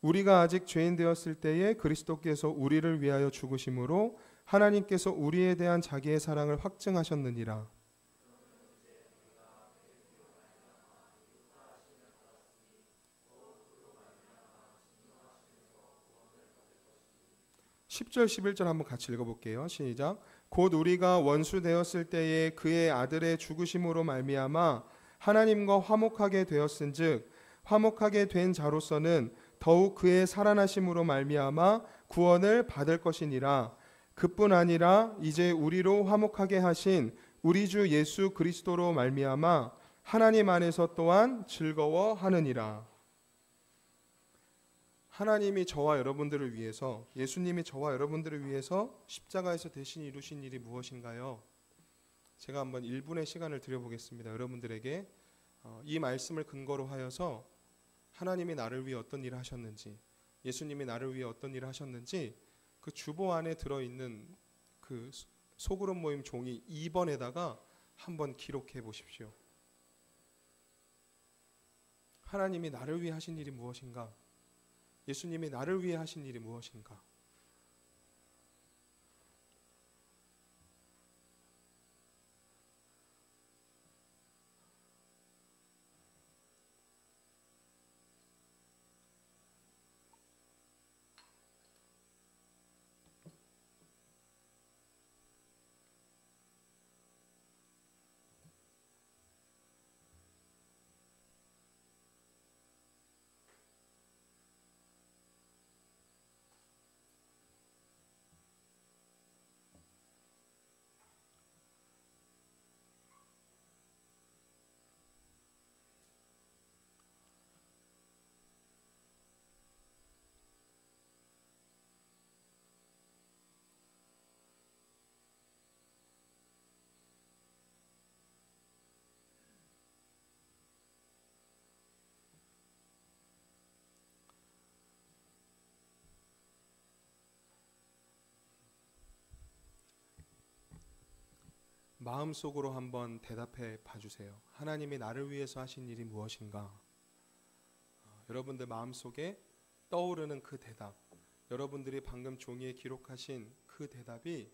Speaker 1: 우리가 아직 죄인 되었을 때에 그리스도께서 우리를 위하여 죽으심으로 하나님께서 우리에 대한 자기의 사랑을 확증하셨느니라. (10절) (11절) 한번 같이 읽어볼게요. 시작. 곧 우리가 원수 되었을 때에 그의 아들의 죽으심으로 말미암아 하나님과 화목하게 되었은즉 화목하게 된 자로서는 더욱 그의 살아나심으로 말미암아 구원을 받을 것이니라. 그뿐 아니라 이제 우리로 화목하게 하신 우리 주 예수 그리스도로 말미암아 하나님 안에서 또한 즐거워하느니라. 하나님이 저와 여러분들을 위해서, 예수님이 저와 여러분들을 위해서 십자가에서 대신 이루신 일이 무엇인가요? 제가 한번 1분의 시간을 드려보겠습니다. 여러분들에게 이 말씀을 근거로 하여서 하나님이 나를 위해 어떤 일을 하셨는지, 예수님이 나를 위해 어떤 일을 하셨는지 그 주보 안에 들어있는 그 소그룹 모임 종이 2번에다가 한번 기록해 보십시오. 하나님이 나를 위해 하신 일이 무엇인가? 예수님이 나를 위해 하신 일이 무엇인가? 마음속으로 한번 대답해 봐주세요. 하나님이 나를 위해서 하신 일이 무엇인가? 여러분들 마음속에 떠오르는 그 대답, 여러분들이 방금 종이에 기록하신 그 대답이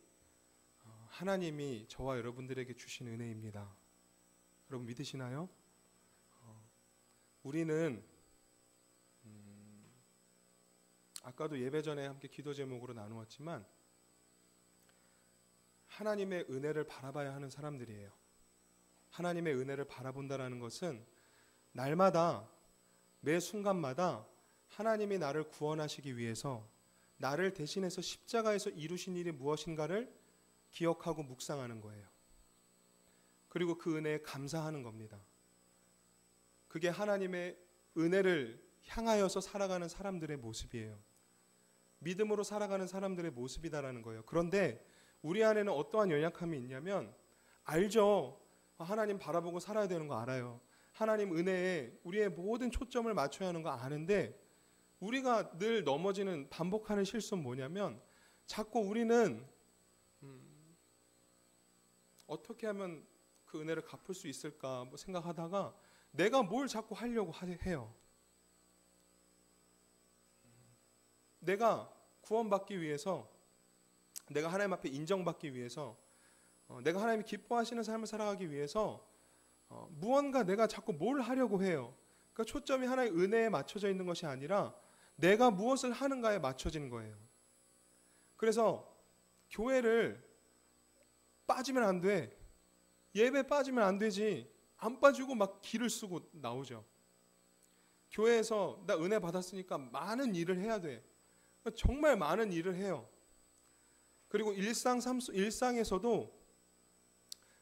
Speaker 1: 하나님이 저와 여러분들에게 주신 은혜입니다. 여러분 믿으시나요? 우리는 아까도 예배 전에 함께 기도 제목으로 나누었지만 하나님의 은혜를 바라봐야 하는 사람들이에요. 하나님의 은혜를 바라본다는 것은 날마다 매 순간마다 하나님이 나를 구원하시기 위해서 나를 대신해서 십자가에서 이루신 일이 무엇인가를 기억하고 묵상하는 거예요. 그리고 그 은혜에 감사하는 겁니다. 그게 하나님의 은혜를 향하여서 살아가는 사람들의 모습이에요. 믿음으로 살아가는 사람들의 모습이다라는 거예요. 그런데 우리 안에는 어떠한 연약함이 있냐면 알죠. 하나님 바라보고 살아야 되는 거 알아요. 하나님 은혜에 우리의 모든 초점을 맞춰야 하는 거 아는데 우리가 늘 넘어지는 반복하는 실수는 뭐냐면 자꾸 우리는 어떻게 하면 그 은혜를 갚을 수 있을까 생각하다가 내가 뭘 자꾸 하려고 해요. 내가 구원받기 위해서, 내가 하나님 앞에 인정받기 위해서, 내가 하나님이 기뻐하시는 삶을 살아가기 위해서 무언가 내가 자꾸 뭘 하려고 해요. 그러니까 초점이 하나의 은혜에 맞춰져 있는 것이 아니라 내가 무엇을 하는가에 맞춰진 거예요. 그래서 교회를 빠지면 안 돼. 예배 빠지면 안 되지. 안 빠지고 막 기를 쓰고 나오죠. 교회에서 나 은혜 받았으니까 많은 일을 해야 돼. 정말 많은 일을 해요. 그리고 일상에서도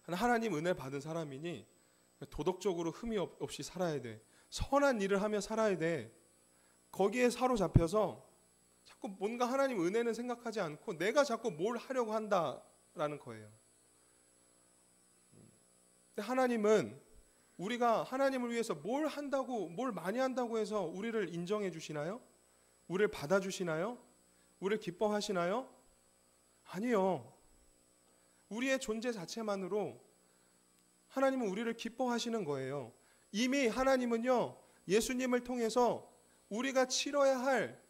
Speaker 1: 하나님 은혜 받은 사람이니 도덕적으로 흠이 없이 살아야 돼. 선한 일을 하며 살아야 돼. 거기에 사로잡혀서 자꾸 뭔가 하나님 은혜는 생각하지 않고 내가 자꾸 뭘 하려고 한다라는 거예요. 근데 하나님은 우리가 하나님을 위해서 뭘 한다고, 뭘 많이 한다고 해서 우리를 인정해 주시나요? 우리를 받아주시나요? 우리를 기뻐하시나요? 아니요. 우리의 존재 자체만으로 하나님은 우리를 기뻐하시는 거예요. 이미 하나님은요, 예수님을 통해서 우리가 치러야 할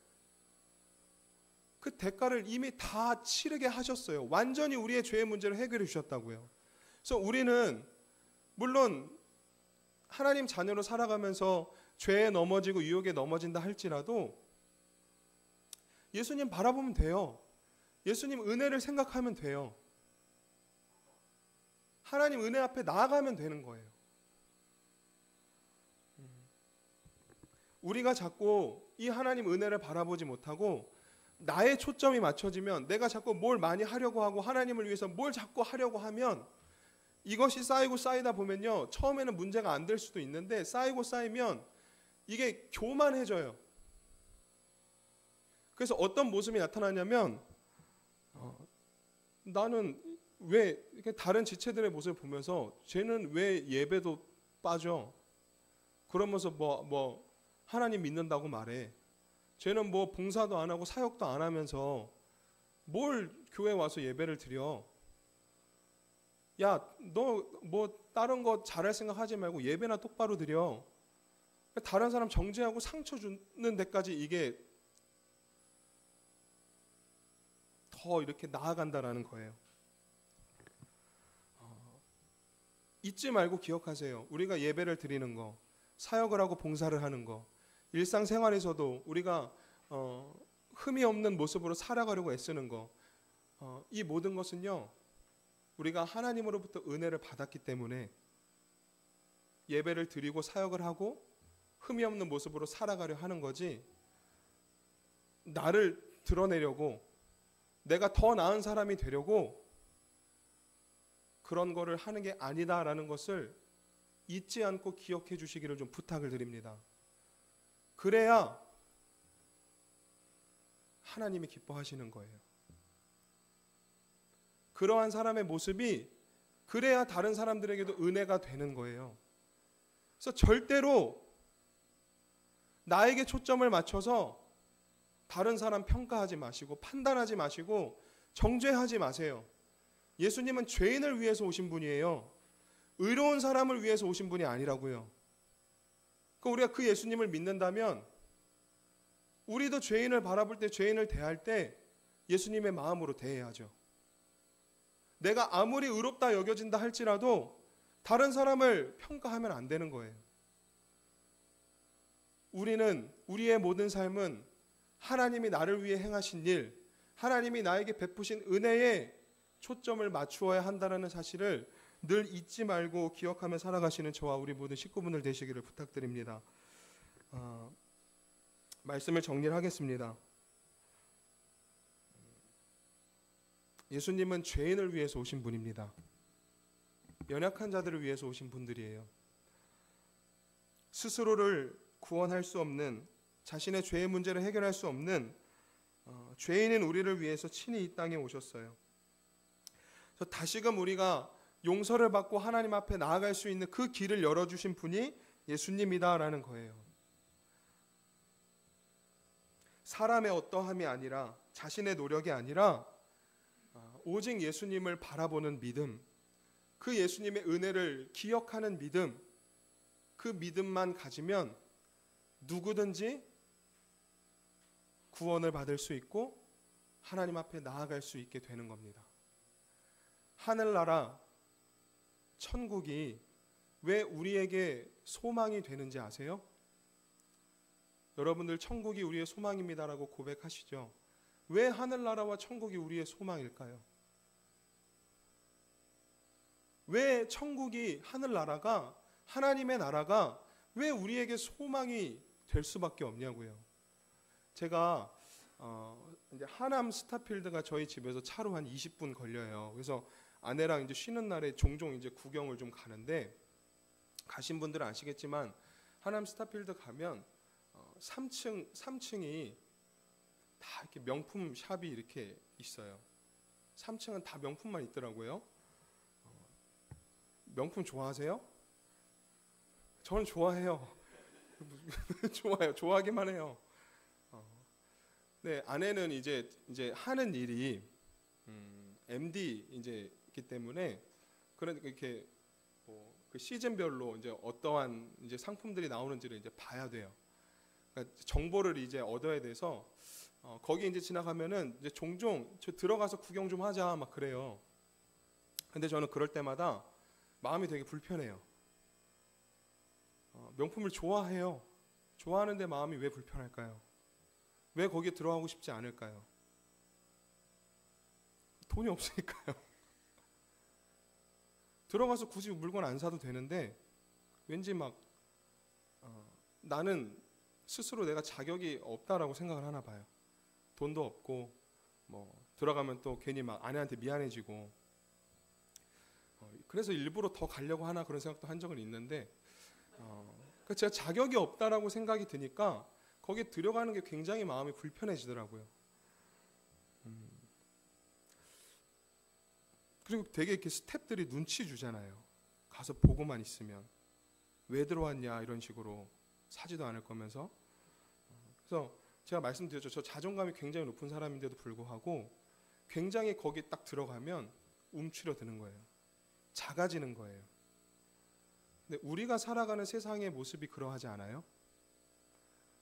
Speaker 1: 그 대가를 이미 다 치르게 하셨어요. 완전히 우리의 죄의 문제를 해결해 주셨다고요. 그래서 우리는 물론 하나님 자녀로 살아가면서 죄에 넘어지고 유혹에 넘어진다 할지라도 예수님 바라보면 돼요. 예수님 은혜를 생각하면 돼요. 하나님 은혜 앞에 나아가면 되는 거예요. 우리가 자꾸 이 하나님 은혜를 바라보지 못하고 나의 초점이 맞춰지면 내가 자꾸 뭘 많이 하려고 하고 하나님을 위해서 뭘 자꾸 하려고 하면 이것이 쌓이고 쌓이다 보면요, 처음에는 문제가 안 될 수도 있는데 쌓이고 쌓이면 이게 교만해져요. 그래서 어떤 모습이 나타나냐면 나는 왜 이렇게 다른 지체들의 모습을 보면서 쟤는 왜 예배도 빠져? 그러면서 뭐 하나님 믿는다고 말해. 쟤는 뭐 봉사도 안 하고 사역도 안 하면서 뭘 교회 와서 예배를 드려? 야, 너 뭐 다른 거 잘할 생각 하지 말고 예배나 똑바로 드려. 다른 사람 정죄하고 상처 주는 데까지 이게 더 이렇게 나아간다라는 거예요. 잊지 말고 기억하세요. 우리가 예배를 드리는 거, 사역을 하고 봉사를 하는 거, 일상생활에서도 우리가 흠이 없는 모습으로 살아가려고 애쓰는 거, 이 모든 것은요, 우리가 하나님으로부터 은혜를 받았기 때문에 예배를 드리고 사역을 하고 흠이 없는 모습으로 살아가려 하는 거지, 나를 드러내려고, 내가 더 나은 사람이 되려고 그런 거를 하는 게 아니다라는 것을 잊지 않고 기억해 주시기를 좀 부탁을 드립니다. 그래야 하나님이 기뻐하시는 거예요. 그러한 사람의 모습이 그래야 다른 사람들에게도 은혜가 되는 거예요. 그래서 절대로 나에게 초점을 맞춰서 다른 사람 평가하지 마시고 판단하지 마시고 정죄하지 마세요. 예수님은 죄인을 위해서 오신 분이에요. 의로운 사람을 위해서 오신 분이 아니라고요. 그러니까 우리가 그 예수님을 믿는다면 우리도 죄인을 바라볼 때, 죄인을 대할 때 예수님의 마음으로 대해야죠. 내가 아무리 의롭다 여겨진다 할지라도 다른 사람을 평가하면 안 되는 거예요. 우리의 모든 삶은 하나님이 나를 위해 행하신 일, 하나님이 나에게 베푸신 은혜에 초점을 맞추어야 한다는 사실을 늘 잊지 말고 기억하며 살아가시는 저와 우리 모든 식구분들 되시기를 부탁드립니다. 말씀을 정리를 하겠습니다. 예수님은 죄인을 위해서 오신 분입니다. 연약한 자들을 위해서 오신 분들이에요. 스스로를 구원할 수 없는, 자신의 죄의 문제를 해결할 수 없는 죄인인 우리를 위해서 친히 이 땅에 오셨어요. 그래서 다시금 우리가 용서를 받고 하나님 앞에 나아갈 수 있는 그 길을 열어주신 분이 예수님이다라는 거예요. 사람의 어떠함이 아니라, 자신의 노력이 아니라 오직 예수님을 바라보는 믿음, 그 예수님의 은혜를 기억하는 믿음, 그 믿음만 가지면 누구든지 구원을 받을 수 있고 하나님 앞에 나아갈 수 있게 되는 겁니다. 하늘나라, 천국이 왜 우리에게 소망이 되는지 아세요? 여러분들 천국이 우리의 소망입니다라고 고백하시죠. 왜 하늘나라와 천국이 우리의 소망일까요? 왜 천국이, 하늘나라가, 하나님의 나라가 왜 우리에게 소망이 될 수밖에 없냐고요. 제가 이제 하남 스타필드가 저희 집에서 차로 한 20분 걸려요. 그래서 아내랑 이제 쉬는 날에 종종 이제 구경을 좀 가는데, 가신 분들은 아시겠지만 하남 스타필드 가면 3층이 다 이렇게 명품 샵이 이렇게 있어요. 3층은 다 명품만 있더라고요. 명품 좋아하세요? 저는 좋아해요. 좋아요. 좋아하기만 해요. 네, 아내는 이제 하는 일이 MD 이제기 때문에 그러니까 이렇게 그 시즌별로 이제 어떠한 이제 상품들이 나오는지를 이제 봐야 돼요. 그러니까 정보를 이제 얻어야 돼서 거기 이제 지나가면은 이제 종종 저 들어가서 구경 좀 하자 막 그래요. 근데 저는 그럴 때마다 마음이 되게 불편해요. 명품을 좋아해요. 좋아하는데 마음이 왜 불편할까요? 왜 거기에 들어가고 싶지 않을까요? 돈이 없으니까요. 들어가서 굳이 물건 안 사도 되는데 왠지 막 나는 스스로 내가 자격이 없다라고 생각을 하나 봐요. 돈도 없고 뭐 들어가면 또 괜히 막 아내한테 미안해지고 그래서 일부러 더 가려고 하나 그런 생각도 한 적은 있는데 그러니까 제가 자격이 없다라고 생각이 드니까 거기에 들어가는 게 굉장히 마음이 불편해지더라고요. 그리고 되게 이렇게 스태프들이 눈치 주잖아요. 가서 보고만 있으면 왜 들어왔냐 이런 식으로 사지도 않을 거면서. 그래서 제가 말씀드렸죠. 저 자존감이 굉장히 높은 사람인데도 불구하고 굉장히 거기 딱 들어가면 움츠려드는 거예요. 작아지는 거예요. 근데 우리가 살아가는 세상의 모습이 그러하지 않아요?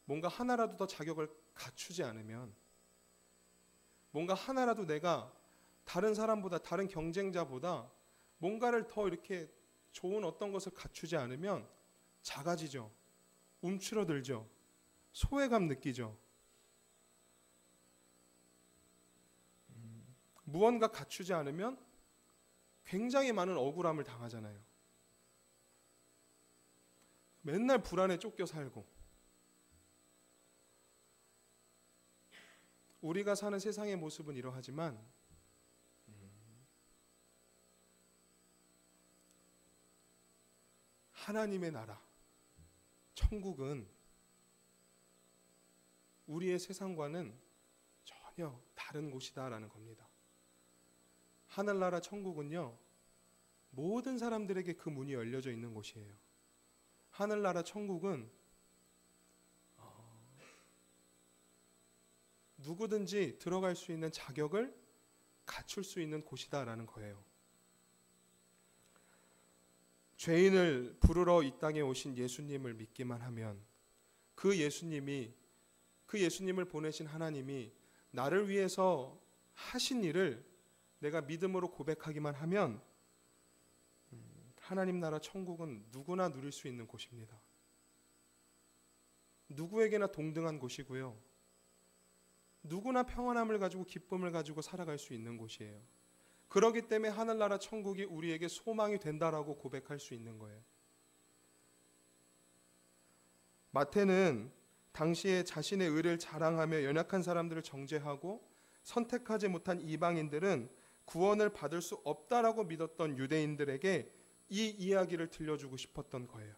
Speaker 1: 뭔가 하나라도 더 자격을 갖추지 않으면, 뭔가 하나라도 내가 다른 사람보다, 다른 경쟁자보다 뭔가를 더 이렇게 좋은 어떤 것을 갖추지 않으면 작아지죠. 움츠러들죠. 소외감 느끼죠. 무언가 갖추지 않으면 굉장히 많은 억울함을 당하잖아요. 맨날 불안에 쫓겨 살고, 우리가 사는 세상의 모습은 이러하지만 하나님의 나라, 천국은 우리의 세상과는 전혀 다른 곳이다라는 겁니다. 하늘나라 천국은요, 모든 사람들에게 그 문이 열려져 있는 곳이에요. 하늘나라 천국은 누구든지 들어갈 수 있는 자격을 갖출 수 있는 곳이다라는 거예요. 죄인을 부르러 이 땅에 오신 예수님을 믿기만 하면, 그 예수님을 보내신 하나님이 나를 위해서 하신 일을 내가 믿음으로 고백하기만 하면 하나님 나라 천국은 누구나 누릴 수 있는 곳입니다. 누구에게나 동등한 곳이고요. 누구나 평안함을 가지고 기쁨을 가지고 살아갈 수 있는 곳이에요. 그렇기 때문에 하늘나라 천국이 우리에게 소망이 된다라고 고백할 수 있는 거예요. 마태는 당시에 자신의 의를 자랑하며 연약한 사람들을 정죄하고 선택하지 못한 이방인들은 구원을 받을 수 없다라고 믿었던 유대인들에게 이 이야기를 들려주고 싶었던 거예요.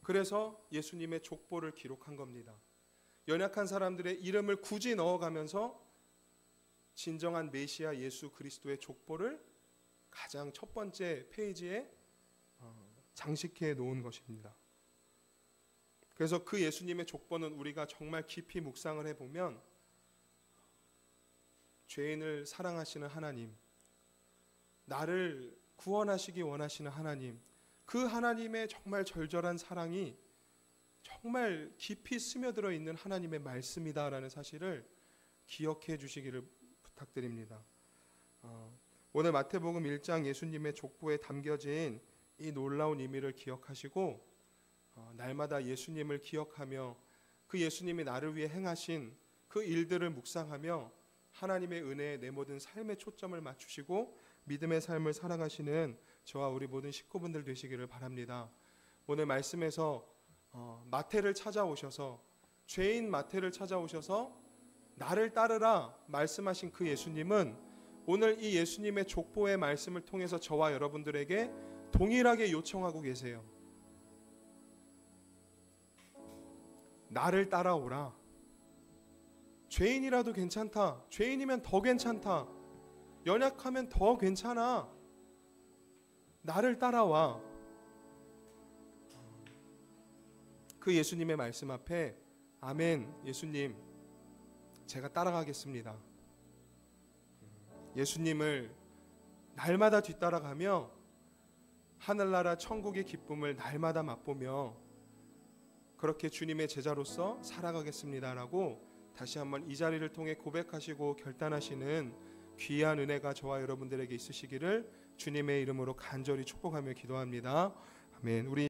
Speaker 1: 그래서 예수님의 족보를 기록한 겁니다. 연약한 사람들의 이름을 굳이 넣어가면서 진정한 메시아 예수 그리스도의 족보를 가장 첫 번째 페이지에 장식해 놓은 것입니다. 그래서 그 예수님의 족보는 우리가 정말 깊이 묵상을 해보면 죄인을 사랑하시는 하나님, 나를 구원하시기 원하시는 하나님, 그 하나님의 정말 절절한 사랑이 정말 깊이 스며들어 있는 하나님의 말씀이다라는 사실을 기억해 주시기를 부탁드립니다. 오늘 마태복음 1장 예수님의 족보에 담겨진 이 놀라운 의미를 기억하시고 날마다 예수님을 기억하며 그 예수님이 나를 위해 행하신 그 일들을 묵상하며 하나님의 은혜에 내 모든 삶의 초점을 맞추시고 믿음의 삶을 살아가시는 저와 우리 모든 식구분들 되시기를 바랍니다. 오늘 말씀에서 마태를 찾아오셔서, 죄인 마태를 찾아오셔서 나를 따르라 말씀하신 그 예수님은 오늘 이 예수님의 족보의 말씀을 통해서 저와 여러분들에게 동일하게 요청하고 계세요. 나를 따라오라. 죄인이라도 괜찮다. 죄인이면 더 괜찮다. 연약하면 더 괜찮아. 나를 따라와. 그 예수님의 말씀 앞에 아멘, 예수님, 제가 따라가겠습니다. 예수님을 날마다 뒤따라가며 하늘나라 천국의 기쁨을 날마다 맛보며 그렇게 주님의 제자로서 살아가겠습니다라고 다시 한번 이 자리를 통해 고백하시고 결단하시는 귀한 은혜가 저와 여러분들에게 있으시기를 주님의 이름으로 간절히 축복하며 기도합니다. 아멘. 우리